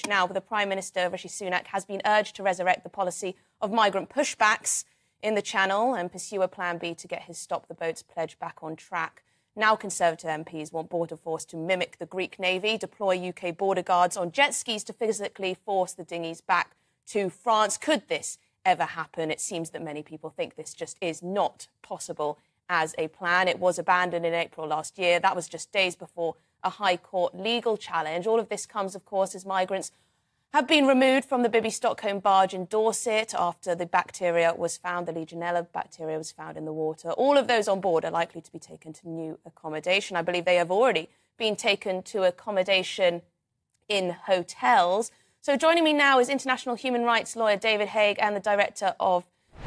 Now, the Prime Minister, Rishi Sunak, has been urged to resurrect the policy of migrant pushbacks in the Channel and pursue a plan B to get his Stop the Boats pledge back on track. Now Conservative MPs want Border Force to mimic the Greek Navy, deploy UK border guards on jet skis to physically force the dinghies back to France. Could this ever happen? It seems that many people think this just is not possible as a plan. It was abandoned in April last year. That was just days before a High Court legal challenge. All of this comes, of course, as migrants have been removed from the Bibby Stockholm barge in Dorset after the bacteria was found, the Legionella bacteria was found in the water. All of those on board are likely to be taken to new accommodation. I believe they have already been taken to accommodation in hotels. So joining me now is international human rights lawyer David Haigh and the director of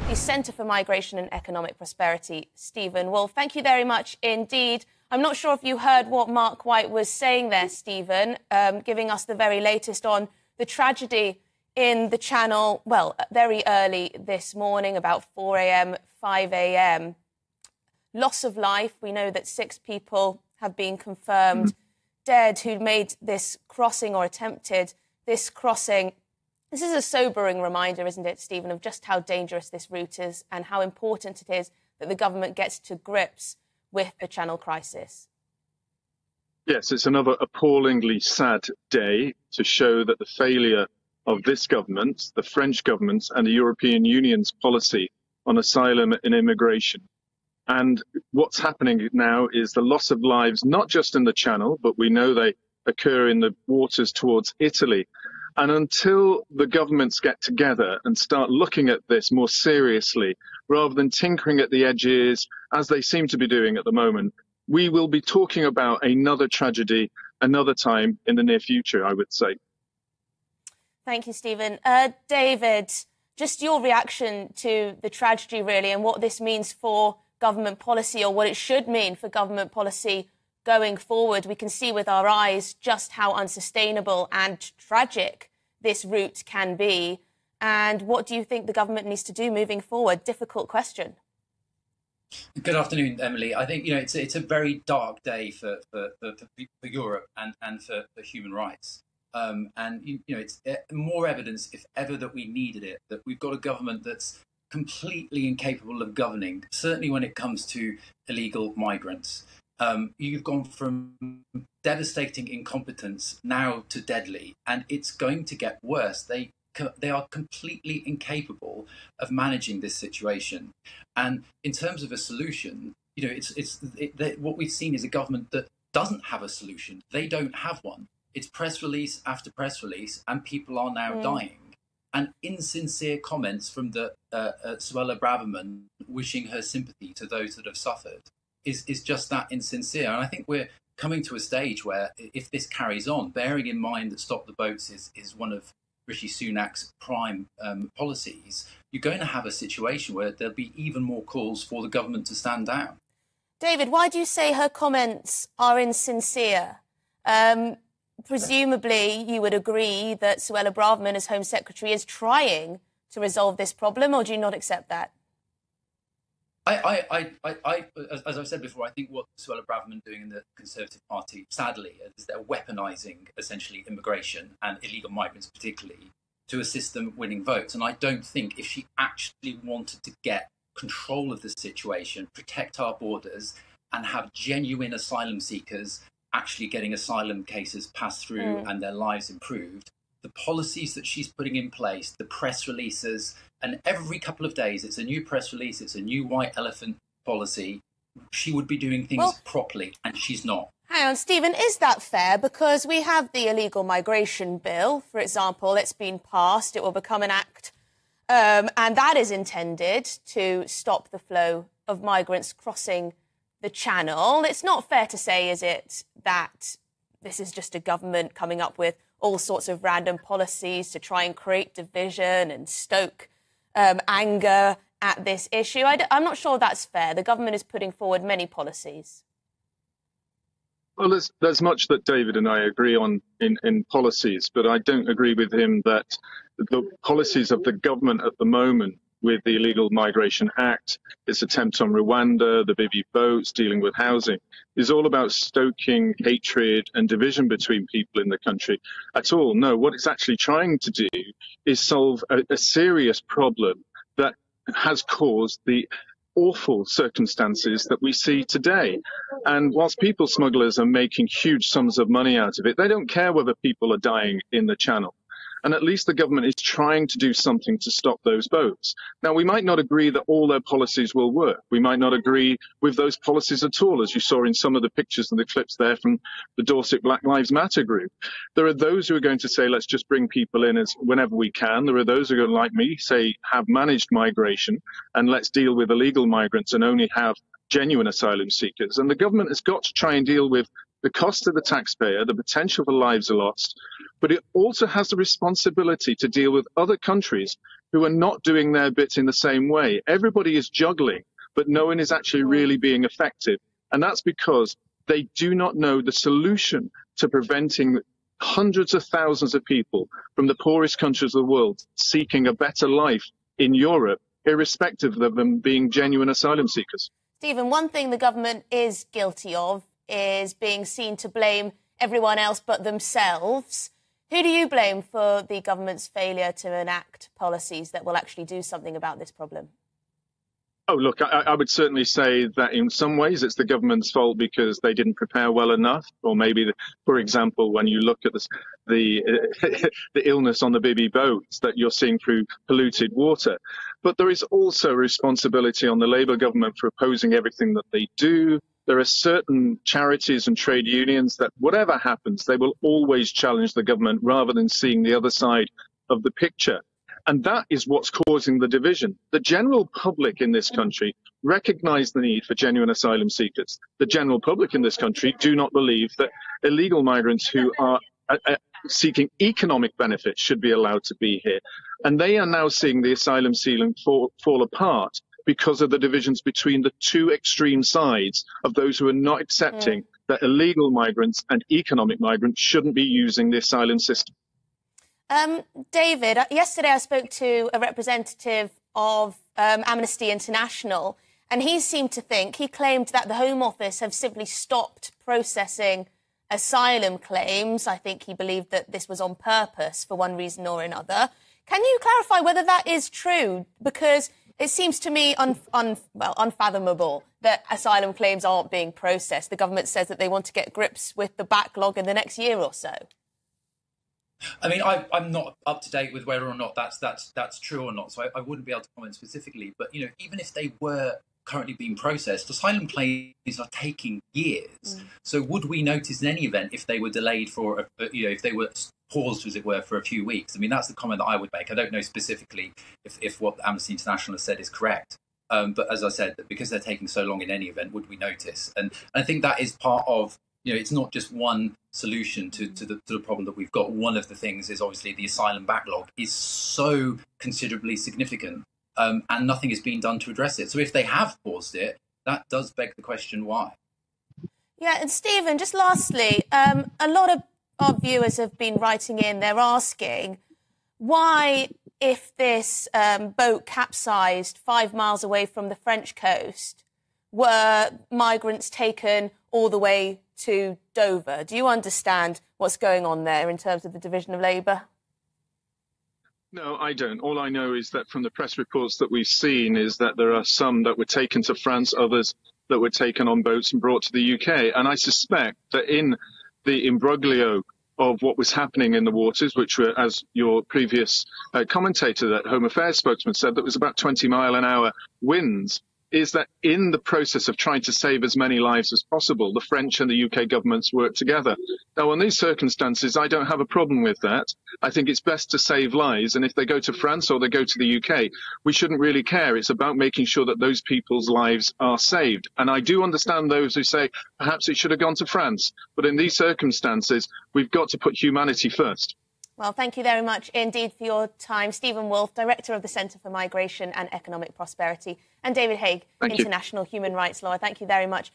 the Centre for Migration and Economic Prosperity, Stephen Woolfe. Thank you very much indeed. I'm not sure if you heard what Mark White was saying there, Stephen, giving us the very latest on the tragedy in the Channel, well, very early this morning, about 4 a.m., 5 a.m. Loss of life. We know that 6 people have been confirmed dead who made this crossing or attempted this crossing. This is a sobering reminder, isn't it, Stephen, of just how dangerous this route is and how important it is that the government gets to grips with the Channel crisis. Yes, it's another appallingly sad day to show that the failure of this government, the French government, and the European Union's policy on asylum and immigration. And what's happening now is the loss of lives, not just in the Channel, but we know they occur in the waters towards Italy. And until the governments get together and start looking at this more seriously, rather than tinkering at the edges, as they seem to be doing at the moment, we will be talking about another tragedy another time in the near future, I would say. Thank you, Stephen. David, just your reaction to the tragedy, really, and what this means for government policy, or what it should mean for government policy going forward. We can see with our eyes just how unsustainable and tragic this route can be. And what do you think the government needs to do moving forward? Difficult question. Good afternoon, Emily. I think, it's a very dark day for Europe and for human rights. It's more evidence, if ever, that we needed it, that we've got a government that's completely incapable of governing, certainly when it comes to illegal migrants. You've gone from devastating incompetence now to deadly, and it's going to get worse. They are completely incapable of managing this situation. And in terms of a solution, what we've seen is a government that doesn't have a solution. They don't have one. It's press release after press release, and people are now dying. And insincere comments from the Suella Braverman wishing her sympathy to those that have suffered is just that insincere. And I think we're coming to a stage where, if this carries on, bearing in mind that Stop the Boats is one of Rishi Sunak's prime policies, you're going to have a situation where there'll be even more calls for the government to stand down. David, why do you say her comments are insincere? Presumably, you would agree that Suella Braverman, as Home Secretary, is trying to resolve this problem, or do you not accept that? As I've said before, I think what Suella Braverman doing in the Conservative Party, sadly, is they're weaponising essentially immigration and illegal migrants particularly to assist them winning votes. And I don't think if she actually wanted to get control of the situation, protect our borders and have genuine asylum seekers actually getting asylum cases passed through and their lives improved, the policies that she's putting in place, the press releases, and every couple of days it's a new press release, it's a new white elephant policy, she would be doing things properly, and she's not. Hang on, Stephen, is that fair? Because we have the illegal migration bill, for example. It's been passed, it will become an act, and that is intended to stop the flow of migrants crossing the Channel. It's not fair to say, is it, that this is just a government coming up with all sorts of random policies to try and create division and stoke anger at this issue. I'm not sure that's fair. The government is putting forward many policies. Well, there's much that David and I agree on in policies, but I don't agree with him that the policies of the government at the moment with the Illegal Migration Act, its attempt on Rwanda, the Bibi boats, dealing with housing, is all about stoking hatred and division between people in the country at all. No, what it's actually trying to do is solve a serious problem that has caused the awful circumstances that we see today. And whilst people smugglers are making huge sums of money out of it, they don't care whether people are dying in the channel. And at least the government is trying to do something to stop those boats. Now, we might not agree that all their policies will work. We might not agree with those policies at all, as you saw in some of the pictures and the clips there from the Dorset Black Lives Matter group. There are those who are going to say, let's just bring people in whenever we can. There are those who are going to, like me, say, have managed migration and let's deal with illegal migrants and only have genuine asylum seekers. And the government has got to try and deal with the cost to the taxpayer, the potential for lives are lost, but it also has the responsibility to deal with other countries who are not doing their bit in the same way. Everybody is juggling, but no one is actually really being effective. And that's because they do not know the solution to preventing hundreds of thousands of people from the poorest countries of the world seeking a better life in Europe, irrespective of them being genuine asylum seekers. Stephen, one thing the government is guilty of is being seen to blame everyone else but themselves. Who do you blame for the government's failure to enact policies that will actually do something about this problem? Oh, look, I would certainly say that in some ways it's the government's fault because they didn't prepare well enough. Or maybe, for example, when you look at the illness on the Bibi boats that you're seeing through polluted water. But there is also a responsibility on the Labour government for opposing everything that they do. There are certain charities and trade unions that, whatever happens, they will always challenge the government rather than seeing the other side of the picture. And that is what's causing the division. The general public in this country recognize the need for genuine asylum seekers. The general public in this country do not believe that illegal migrants who are seeking economic benefits should be allowed to be here. And they are now seeing the asylum ceiling fall apart because of the divisions between the two extreme sides of those who are not accepting that illegal migrants and economic migrants shouldn't be using the asylum system. David, yesterday I spoke to a representative of Amnesty International, and he seemed to think, he claimed that the Home Office have simply stopped processing asylum claims. I think he believed that this was on purpose for one reason or another. Can you clarify whether that is true? Because it seems to me unfathomable that asylum claims aren't being processed. The government says that they want to get grips with the backlog in the next year or so. I mean, I'm not up to date with whether or not that's true or not, so I wouldn't be able to comment specifically. But, you know, even if they were currently being processed, asylum claims are taking years. So would we notice in any event if they were delayed for, if they were paused, as it were, for a few weeks? I mean, that's the comment that I would make. I don't know specifically if what Amnesty International has said is correct. But as I said, because they're taking so long in any event, would we notice? And I think that is part of, you know, it's not just one solution to the problem that we've got. One of the things is obviously the asylum backlog is so considerably significant, and nothing is being done to address it. So if they have paused it, that does beg the question why. Yeah, and Stephen, just lastly, a lot of our viewers have been writing in, they're asking why, if this boat capsized 5 miles away from the French coast, were migrants taken all the way to Dover? Do you understand what's going on there in terms of the division of labour? No, I don't. All I know is that from the press reports that we've seen is that there are some that were taken to France, others that were taken on boats and brought to the UK. And I suspect that in the imbroglio of what was happening in the waters, which were, as your previous commentator, that Home Affairs spokesman said, that was about 20-mile-an-hour winds, is that in the process of trying to save as many lives as possible, the French and the UK governments work together. Now, in these circumstances, I don't have a problem with that. I think it's best to save lives. And if they go to France or they go to the UK, we shouldn't really care. It's about making sure that those people's lives are saved. And I do understand those who say perhaps it should have gone to France. But in these circumstances, we've got to put humanity first. Well, thank you very much indeed for your time. Stephen Woolfe, Director of the Centre for Migration and Economic Prosperity, and David Haigh, International Human Rights Lawyer. Thank you very much